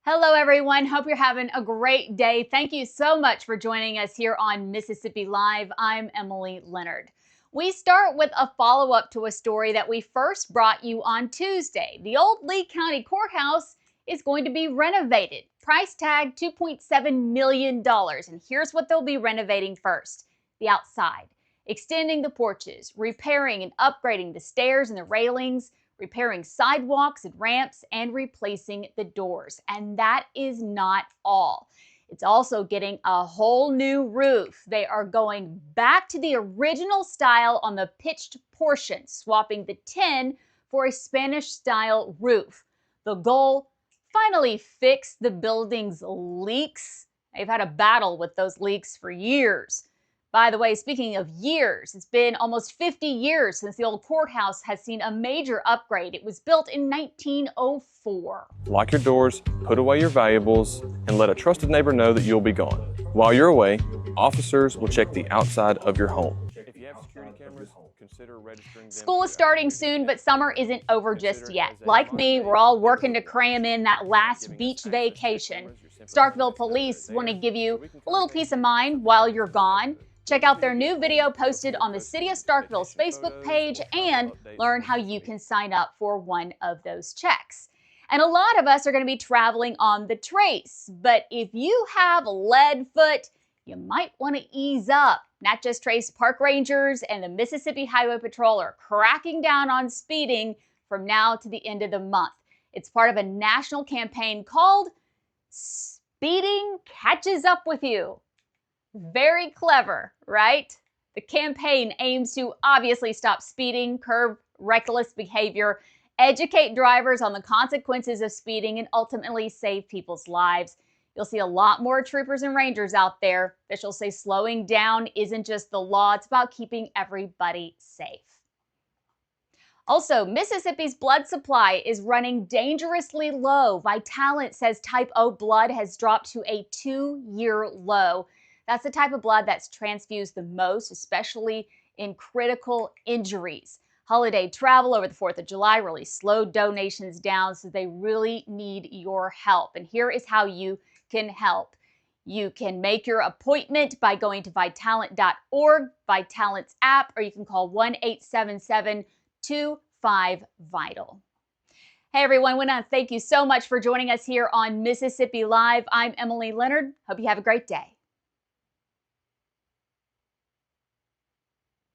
Hello, everyone. Hope you're having a great day. Thank you so much for joining us here on Mississippi Live. I'm Emily Leonard. We start with a follow-up to a story that we first brought you on Tuesday. The old Lee County Courthouse is going to be renovated. Price tag $2.7 million. And here's what they'll be renovating first: the outside, extending the porches, repairing and upgrading the stairs and the railings, repairing sidewalks and ramps, and replacing the doors. And that is not all. It's also getting a whole new roof. They are going back to the original style on the pitched portion, swapping the tin for a Spanish-style roof. The goal: finally fix the building's leaks. They've had a battle with those leaks for years. By the way, speaking of years, it's been almost 50 years since the old courthouse has seen a major upgrade. It was built in 1904. Lock your doors, put away your valuables, and let a trusted neighbor know that you'll be gone. While you're away, officers will check the outside of your home. If you have security cameras, consider registering them. School is starting soon, but summer isn't over just yet. Like me, we're all working to cram in that last beach vacation. Starkville police want to give you a little peace of mind while you're gone. Check out their new video posted on the City of Starkville's Facebook page and learn how you can sign up for one of those checks. And a lot of us are going to be traveling on the Trace, but if you have lead foot, you might want to ease up. Natchez Trace Park Rangers and the Mississippi Highway Patrol are cracking down on speeding from now to the end of the month. It's part of a national campaign called Speeding Catches Up With You. Very clever, right? The campaign aims to obviously stop speeding, curb reckless behavior, educate drivers on the consequences of speeding, and ultimately save people's lives. You'll see a lot more troopers and rangers out there. Officials say slowing down isn't just the law, it's about keeping everybody safe. Also, Mississippi's blood supply is running dangerously low. Vitalant says type O blood has dropped to a 2-year low. That's the type of blood that's transfused the most, especially in critical injuries. Holiday travel over the 4th of July really slowed donations down, so they really need your help. And here is how you can help. You can make your appointment by going to Vitalant.org, Vitalant's app, or you can call 1-877-25-VITAL. Hey everyone, I want to thank you so much for joining us here on Mississippi Live. I'm Emily Leonard. Hope you have a great day.